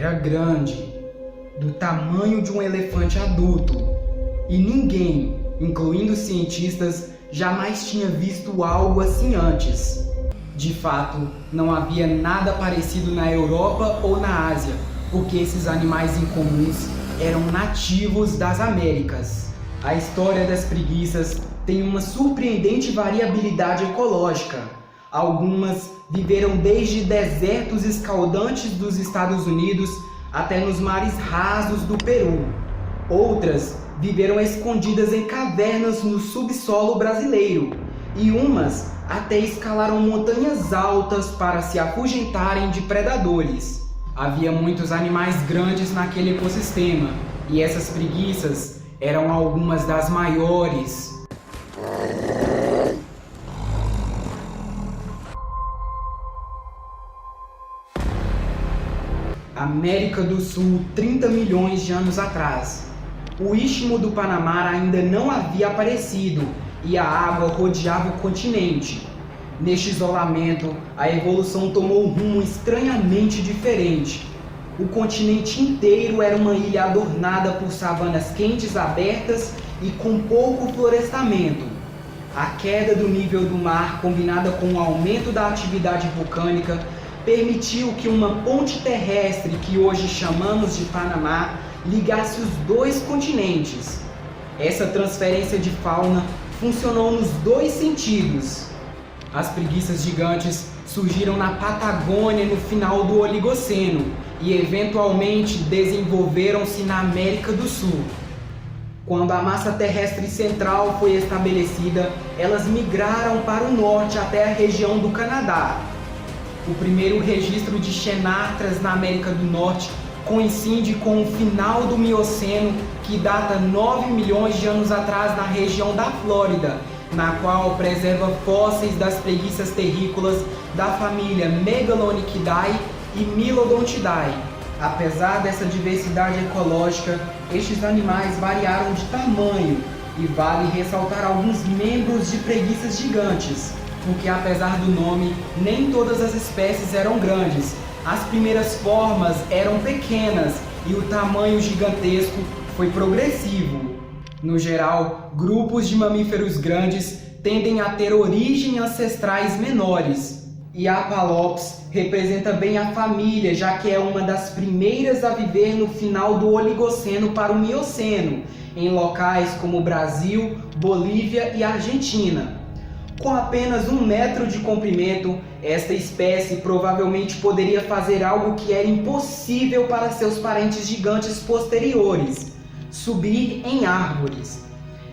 Era grande, do tamanho de um elefante adulto, e ninguém, incluindo cientistas, jamais tinha visto algo assim antes. De fato, não havia nada parecido na Europa ou na Ásia, porque esses animais incomuns eram nativos das Américas. A história das preguiças tem uma surpreendente variabilidade ecológica. Algumas viveram desde desertos escaldantes dos Estados Unidos até nos mares rasos do Peru. Outras viveram escondidas em cavernas no subsolo brasileiro, e umas até escalaram montanhas altas para se afugentarem de predadores. Havia muitos animais grandes naquele ecossistema, e essas preguiças eram algumas das maiores. América do Sul, 30 milhões de anos atrás. O Istmo do Panamá ainda não havia aparecido e a água rodeava o continente. Neste isolamento, a evolução tomou um rumo estranhamente diferente. O continente inteiro era uma ilha adornada por savanas quentes abertas e com pouco florestamento. A queda do nível do mar, combinada com o aumento da atividade vulcânica, permitiu que uma ponte terrestre, que hoje chamamos de Panamá, ligasse os dois continentes. Essa transferência de fauna funcionou nos dois sentidos. As preguiças gigantes surgiram na Patagônia no final do Oligoceno e eventualmente desenvolveram-se na América do Sul. Quando a massa terrestre central foi estabelecida, elas migraram para o norte até a região do Canadá. O primeiro registro de xenartras na América do Norte coincide com o final do Mioceno, que data 9 milhões de anos atrás na região da Flórida, na qual preserva fósseis das preguiças terrícolas da família Megalonychidae e Mylodontidae. Apesar dessa diversidade ecológica, estes animais variaram de tamanho, e vale ressaltar alguns membros de preguiças gigantes, porque apesar do nome, nem todas as espécies eram grandes. As primeiras formas eram pequenas e o tamanho gigantesco foi progressivo. No geral, grupos de mamíferos grandes tendem a ter origem ancestrais menores. E a Apalops representa bem a família, já que é uma das primeiras a viver no final do Oligoceno para o Mioceno, em locais como Brasil, Bolívia e Argentina. Com apenas 1 metro de comprimento, esta espécie provavelmente poderia fazer algo que era impossível para seus parentes gigantes posteriores: subir em árvores.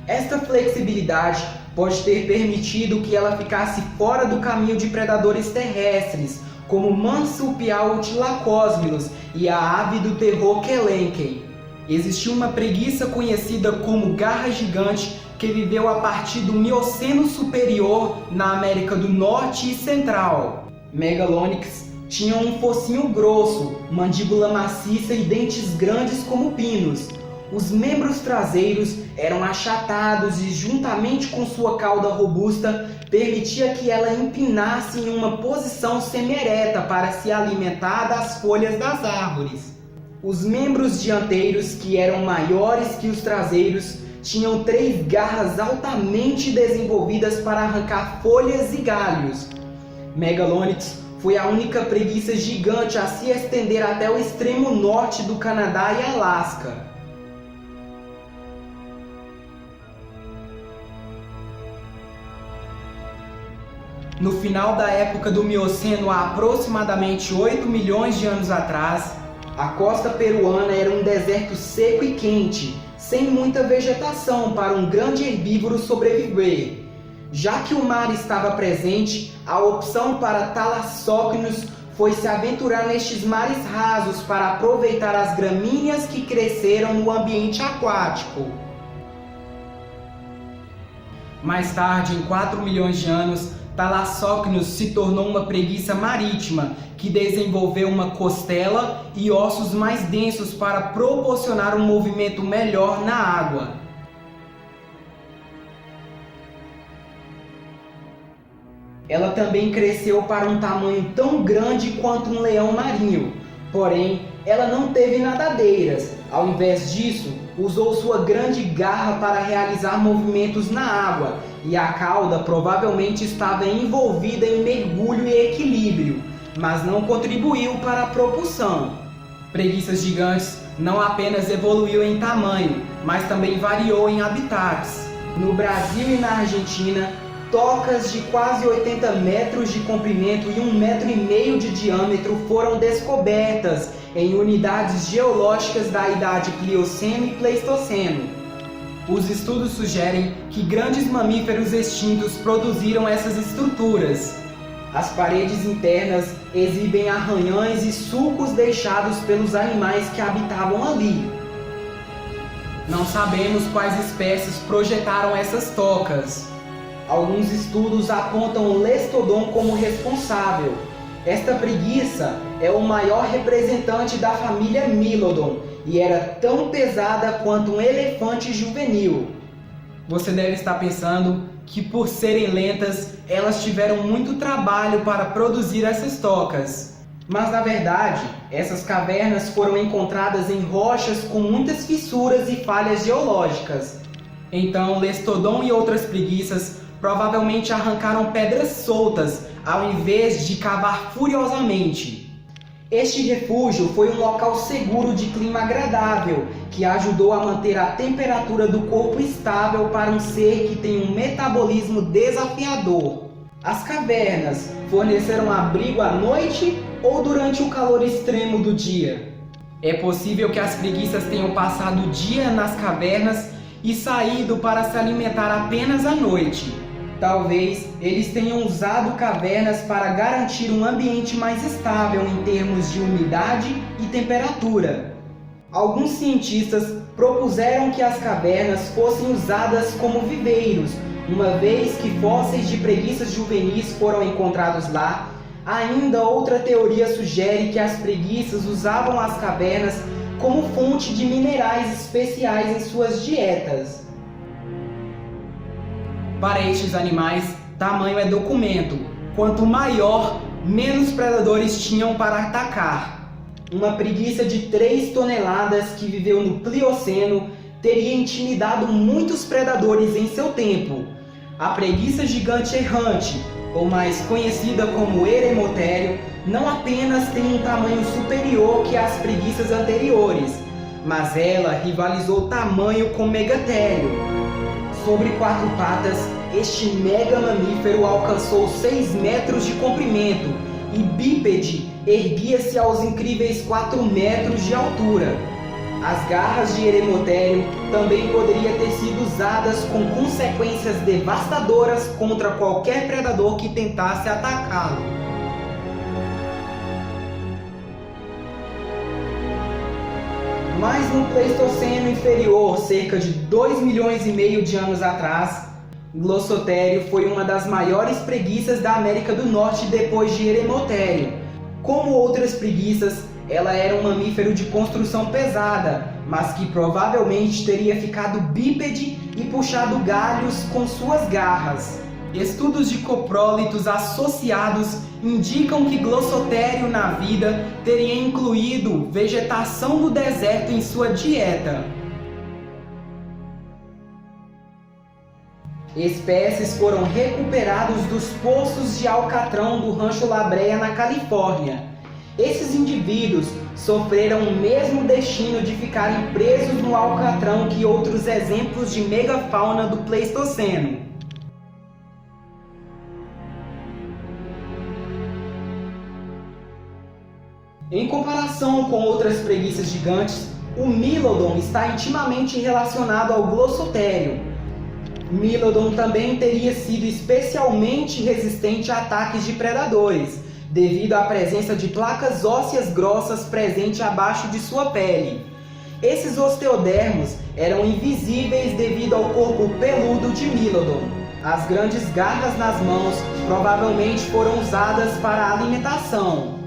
Esta flexibilidade pode ter permitido que ela ficasse fora do caminho de predadores terrestres, como o Marsupial Thylacosaurus e a ave do terror Kelenken. Existiu uma preguiça conhecida como garra gigante que viveu a partir do Mioceno superior na América do Norte e Central. Megalonyx tinha um focinho grosso, mandíbula maciça e dentes grandes como pinos. Os membros traseiros eram achatados e, juntamente com sua cauda robusta, permitia que ela empinasse em uma posição semi-ereta para se alimentar das folhas das árvores. Os membros dianteiros, que eram maiores que os traseiros, tinham 3 garras altamente desenvolvidas para arrancar folhas e galhos. Megalonyx foi a única preguiça gigante a se estender até o extremo norte do Canadá e Alasca. No final da época do Mioceno, há aproximadamente 8 milhões de anos atrás, a costa peruana era um deserto seco e quente, sem muita vegetação para um grande herbívoro sobreviver. Já que o mar estava presente, a opção para Thalassocnus foi se aventurar nestes mares rasos para aproveitar as gramíneas que cresceram no ambiente aquático. Mais tarde, em 4 milhões de anos, Thalassocnus se tornou uma preguiça marítima, que desenvolveu uma costela e ossos mais densos para proporcionar um movimento melhor na água. Ela também cresceu para um tamanho tão grande quanto um leão marinho, porém, ela não teve nadadeiras. Ao invés disso, usou sua grande garra para realizar movimentos na água, e a cauda provavelmente estava envolvida em mergulho e equilíbrio, mas não contribuiu para a propulsão. Preguiças gigantes não apenas evoluiu em tamanho, mas também variou em habitats. No Brasil e na Argentina, tocas de quase 80 metros de comprimento e 1,5 metro de diâmetro foram descobertas em unidades geológicas da idade Plioceno e Pleistoceno. Os estudos sugerem que grandes mamíferos extintos produziram essas estruturas. As paredes internas exibem arranhões e sulcos deixados pelos animais que habitavam ali. Não sabemos quais espécies projetaram essas tocas. Alguns estudos apontam o Lestodon como responsável. Esta preguiça é o maior representante da família Mylodon e era tão pesada quanto um elefante juvenil. Você deve estar pensando que, por serem lentas, elas tiveram muito trabalho para produzir essas tocas. Mas, na verdade, essas cavernas foram encontradas em rochas com muitas fissuras e falhas geológicas. Então, Lestodon e outras preguiças provavelmente arrancaram pedras soltas, ao invés de cavar furiosamente. Este refúgio foi um local seguro de clima agradável, que ajudou a manter a temperatura do corpo estável para um ser que tem um metabolismo desafiador. As cavernas forneceram abrigo à noite ou durante o calor extremo do dia? É possível que as preguiças tenham passado o dia nas cavernas e saído para se alimentar apenas à noite. Talvez eles tenham usado cavernas para garantir um ambiente mais estável em termos de umidade e temperatura. Alguns cientistas propuseram que as cavernas fossem usadas como viveiros, uma vez que fósseis de preguiças juvenis foram encontrados lá. Ainda outra teoria sugere que as preguiças usavam as cavernas como fonte de minerais especiais em suas dietas. Para estes animais, tamanho é documento. Quanto maior, menos predadores tinham para atacar. Uma preguiça de 3 toneladas que viveu no Plioceno teria intimidado muitos predadores em seu tempo. A preguiça gigante errante, ou mais conhecida como Eremotério, não apenas tem um tamanho superior que as preguiças anteriores, mas ela rivalizou tamanho com Megatério. Sobre 4 patas, este mega mamífero alcançou 6 metros de comprimento e bípede erguia-se aos incríveis 4 metros de altura. As garras de Eremotério também poderiam ter sido usadas com consequências devastadoras contra qualquer predador que tentasse atacá-lo. Mas no Pleistoceno inferior, cerca de 2,5 milhões de anos atrás, Glossotério foi uma das maiores preguiças da América do Norte depois de Eremotério. Como outras preguiças, ela era um mamífero de construção pesada, mas que provavelmente teria ficado bípede e puxado galhos com suas garras. Estudos de coprólitos associados indicam que Glossotério na vida teria incluído vegetação do deserto em sua dieta. Espécies foram recuperados dos poços de alcatrão do Rancho La Brea, na Califórnia. Esses indivíduos sofreram o mesmo destino de ficarem presos no alcatrão que outros exemplos de megafauna do Pleistoceno. Em comparação com outras preguiças gigantes, o Mylodon está intimamente relacionado ao Glossotério. Mylodon também teria sido especialmente resistente a ataques de predadores, devido à presença de placas ósseas grossas presentes abaixo de sua pele. Esses osteodermos eram invisíveis devido ao corpo peludo de Mylodon. As grandes garras nas mãos provavelmente foram usadas para a alimentação.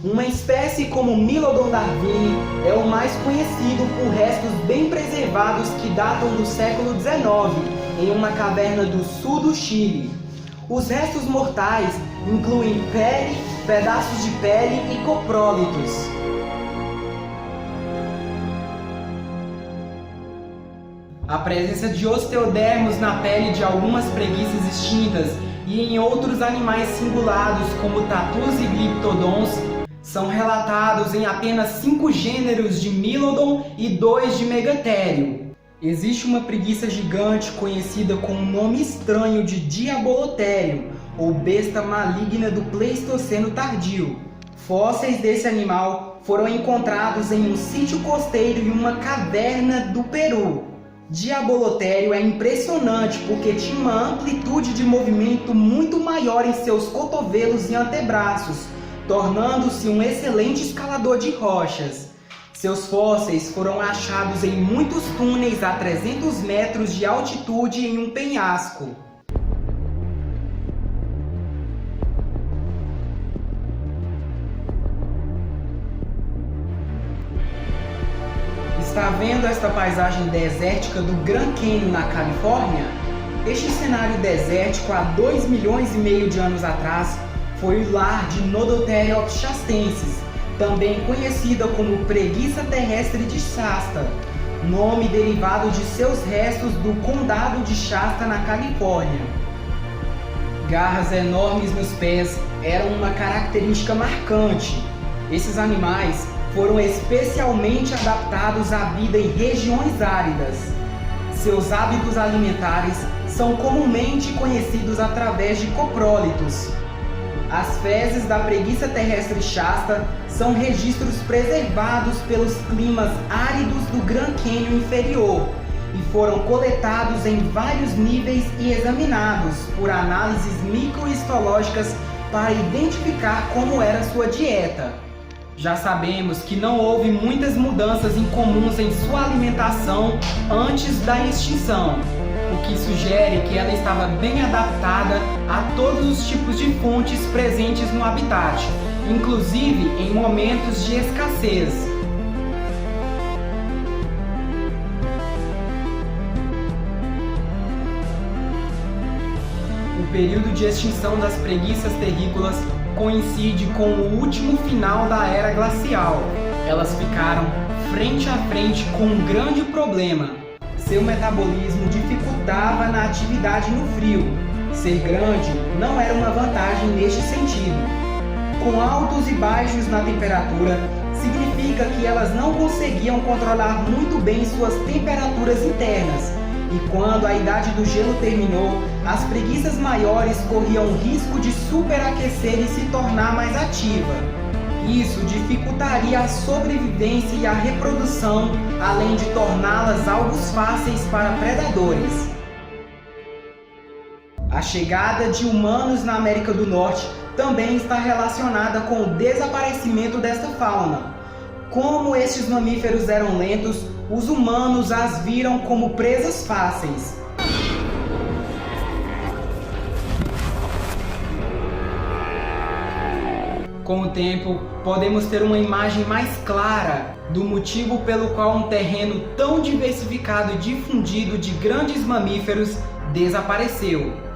Uma espécie como Mylodon darwini é o mais conhecido por restos bem preservados que datam do século XIX, em uma caverna do sul do Chile. Os restos mortais incluem pele, pedaços de pele e coprólitos. A presença de osteodermos na pele de algumas preguiças extintas e em outros animais cingulados, como tatus e gliptodons, são relatados em apenas 5 gêneros de Milodon e 2 de Megatherium. Existe uma preguiça gigante conhecida com o nome estranho de Diabolotherium, ou besta maligna do Pleistoceno tardio. Fósseis desse animal foram encontrados em um sítio costeiro e uma caverna do Peru. Diabolotherium é impressionante porque tinha uma amplitude de movimento muito maior em seus cotovelos e antebraços, tornando-se um excelente escalador de rochas. Seus fósseis foram achados em muitos túneis a 300 metros de altitude em um penhasco. Está vendo esta paisagem desértica do Grand Canyon na Califórnia? Este cenário desértico há 2,5 milhões de anos atrás foi o lar de Nodotheriopsis chastensis, também conhecida como preguiça terrestre de Shasta, nome derivado de seus restos do condado de Shasta na Califórnia. Garras enormes nos pés eram uma característica marcante. Esses animais foram especialmente adaptados à vida em regiões áridas. Seus hábitos alimentares são comumente conhecidos através de coprólitos. As fezes da preguiça terrestre Shasta são registros preservados pelos climas áridos do Grand Canyon inferior e foram coletados em vários níveis e examinados por análises microhistológicas para identificar como era sua dieta. Já sabemos que não houve muitas mudanças incomuns em sua alimentação antes da extinção, o que sugere que ela estava bem adaptada a todos os tipos de fontes presentes no habitat, inclusive em momentos de escassez. O período de extinção das preguiças terrícolas coincide com o último final da era glacial. Elas ficaram frente a frente com um grande problema. Seu metabolismo dificultava na atividade no frio. Ser grande não era uma vantagem neste sentido. Com altos e baixos na temperatura, significa que elas não conseguiam controlar muito bem suas temperaturas internas. E quando a idade do gelo terminou, as preguiças maiores corriam o risco de superaquecer e se tornar mais ativa. Isso dificultaria a sobrevivência e a reprodução, além de torná-las alvos fáceis para predadores. A chegada de humanos na América do Norte também está relacionada com o desaparecimento desta fauna. Como estes mamíferos eram lentos, os humanos as viram como presas fáceis. Com o tempo, podemos ter uma imagem mais clara do motivo pelo qual um terreno tão diversificado e difundido de grandes mamíferos desapareceu.